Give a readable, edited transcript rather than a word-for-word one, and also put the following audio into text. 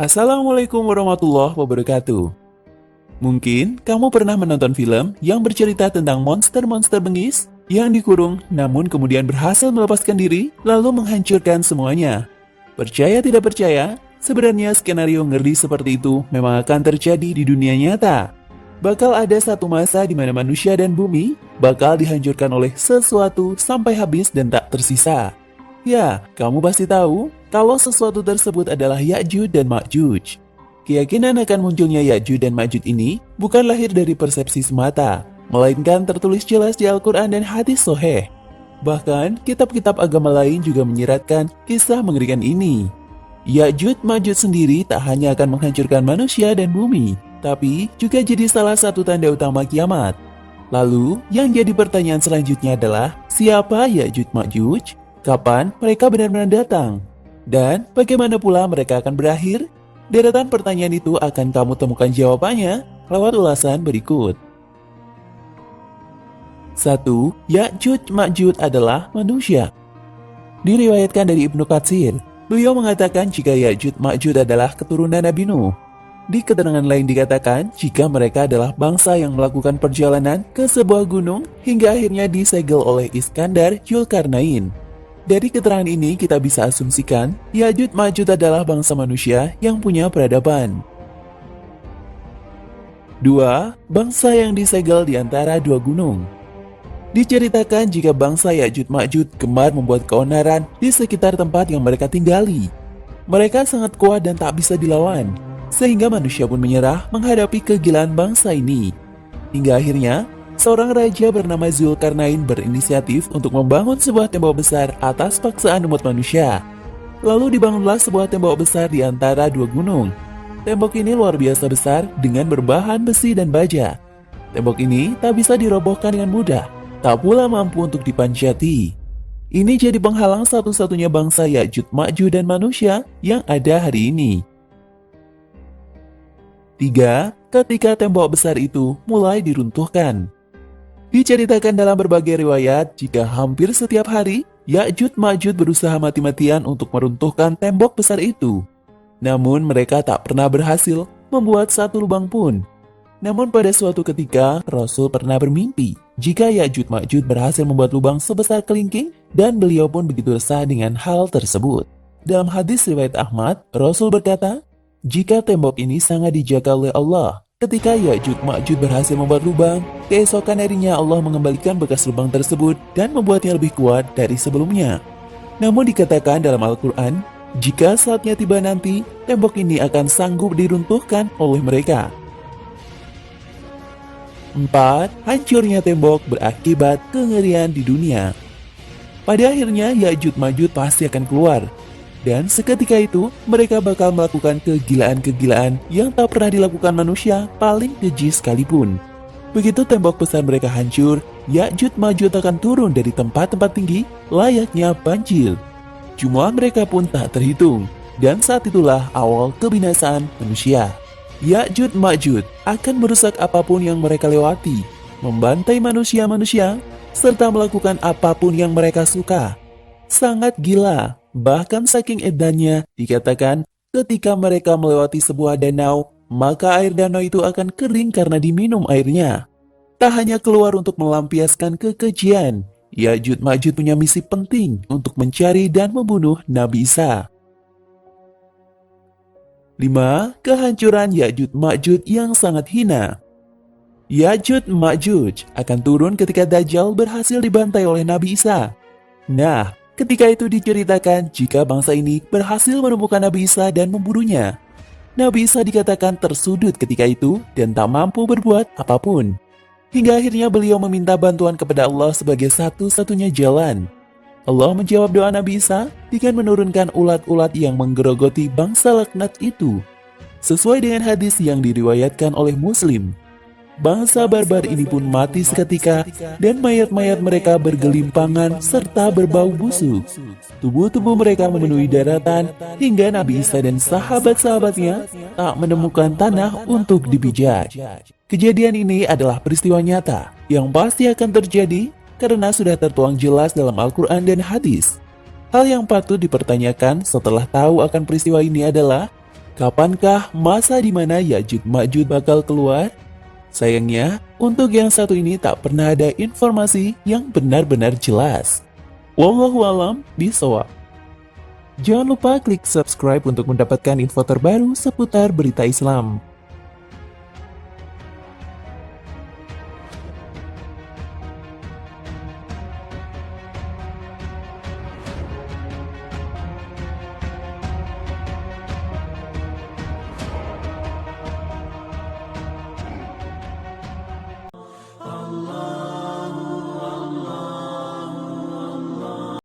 Assalamualaikum warahmatullahi wabarakatuh. Mungkin kamu pernah menonton film yang bercerita tentang monster-monster bengis yang dikurung namun kemudian berhasil melepaskan diri lalu menghancurkan semuanya. Percaya tidak percaya, sebenarnya skenario ngeri seperti itu memang akan terjadi di dunia nyata. Bakal ada satu masa di mana manusia dan bumi bakal dihancurkan oleh sesuatu sampai habis dan tak tersisa. Ya, kamu pasti tahu kalau sesuatu tersebut adalah Ya'juj dan Ma'juj. Keyakinan akan munculnya Ya'juj dan Ma'juj ini bukan lahir dari persepsi semata, melainkan tertulis jelas di Al-Quran dan hadis Sahih. Bahkan, kitab-kitab agama lain juga menyiratkan kisah mengerikan ini. Ya'juj Ma'juj sendiri tak hanya akan menghancurkan manusia dan bumi, tapi juga jadi salah satu tanda utama kiamat. Lalu, yang jadi pertanyaan selanjutnya adalah, siapa Ya'juj Ma'juj? Kapan mereka benar-benar datang? Dan bagaimana pula mereka akan berakhir? Deretan pertanyaan itu akan kamu temukan jawabannya lewat ulasan berikut. 1. Ya'juj Ma'juj adalah manusia. Diriwayatkan dari Ibnu Katsir, beliau mengatakan jika Ya'juj Ma'juj adalah keturunan Nabi Nuh. Di keterangan lain dikatakan jika mereka adalah bangsa yang melakukan perjalanan ke sebuah gunung hingga akhirnya disegel oleh Iskandar Dzulkarnain. Dari keterangan ini kita bisa asumsikan Ya'juj Ma'juj adalah bangsa manusia yang punya peradaban. 2. Bangsa yang disegel di antara dua gunung. Diceritakan jika bangsa Ya'juj Ma'juj gemar membuat keonaran di sekitar tempat yang mereka tinggali. Mereka sangat kuat dan tak bisa dilawan, sehingga manusia pun menyerah menghadapi kegilaan bangsa ini. Hingga akhirnya seorang raja bernama Dzulkarnain berinisiatif untuk membangun sebuah tembok besar atas paksaan umat manusia. Lalu dibangunlah sebuah tembok besar di antara dua gunung. Tembok ini luar biasa besar dengan berbahan besi dan baja. Tembok ini tak bisa dirobohkan dengan mudah, tak pula mampu untuk dipancati. Ini jadi penghalang satu-satunya bangsa Ya'juj Ma'juj dan manusia yang ada hari ini. 3. Ketika tembok besar itu mulai diruntuhkan. Diceritakan dalam berbagai riwayat jika hampir setiap hari Ya'juj Ma'juj berusaha mati-matian untuk meruntuhkan tembok besar itu. Namun mereka tak pernah berhasil membuat satu lubang pun. Namun pada suatu ketika Rasul pernah bermimpi jika Ya'juj Ma'juj berhasil membuat lubang sebesar kelingking dan beliau pun begitu resah dengan hal tersebut. Dalam hadis riwayat Ahmad, Rasul berkata, jika tembok ini sangat dijaga oleh Allah, ketika Ya'juj Ma'juj berhasil membuat lubang, keesokan harinya Allah mengembalikan bekas lubang tersebut dan membuatnya lebih kuat dari sebelumnya. Namun dikatakan dalam Al-Quran, jika saatnya tiba nanti, tembok ini akan sanggup diruntuhkan oleh mereka. 4. Hancurnya tembok berakibat kengerian di dunia. Pada akhirnya Ya'juj Ma'juj pasti akan keluar. Dan seketika itu, mereka bakal melakukan kegilaan-kegilaan yang tak pernah dilakukan manusia paling keji sekalipun. Begitu tembok besar mereka hancur, Ya'juj Ma'juj akan turun dari tempat-tempat tinggi layaknya banjir. Jumlah mereka pun tak terhitung, dan saat itulah awal kebinasaan manusia. Ya'juj Ma'juj akan merusak apapun yang mereka lewati, membantai manusia-manusia, serta melakukan apapun yang mereka suka. Sangat gila. Bahkan saking edannya, dikatakan ketika mereka melewati sebuah danau, maka air danau itu akan kering karena diminum airnya. Tak hanya keluar untuk melampiaskan kekejian, Ya'juj Ma'juj punya misi penting untuk mencari dan membunuh Nabi Isa. 5. Kehancuran Ya'juj Ma'juj yang sangat hina. Ya'juj Ma'juj akan turun ketika Dajjal berhasil dibantai oleh Nabi Isa. Nah, ketika itu diceritakan jika bangsa ini berhasil menemukan Nabi Isa dan membunuhnya. Nabi Isa dikatakan tersudut ketika itu dan tak mampu berbuat apapun. Hingga akhirnya beliau meminta bantuan kepada Allah sebagai satu-satunya jalan. Allah menjawab doa Nabi Isa dengan menurunkan ulat-ulat yang menggerogoti bangsa laknat itu. Sesuai dengan hadis yang diriwayatkan oleh Muslim. Bangsa barbar ini pun mati seketika dan mayat-mayat mereka bergelimpangan serta berbau busuk. Tubuh-tubuh mereka memenuhi daratan hingga Nabi Isa dan sahabat-sahabatnya tak menemukan tanah untuk dipijak. Kejadian ini adalah peristiwa nyata yang pasti akan terjadi karena sudah tertuang jelas dalam Al-Quran dan hadis. Hal yang patut dipertanyakan setelah tahu akan peristiwa ini adalah Kapankah masa di mana Ya'juj Ma'juj bakal keluar? Sayangnya, untuk yang satu ini tak pernah ada informasi yang benar-benar jelas. Wallahu a'lam bishawab. Jangan lupa klik subscribe untuk mendapatkan info terbaru seputar berita Islam.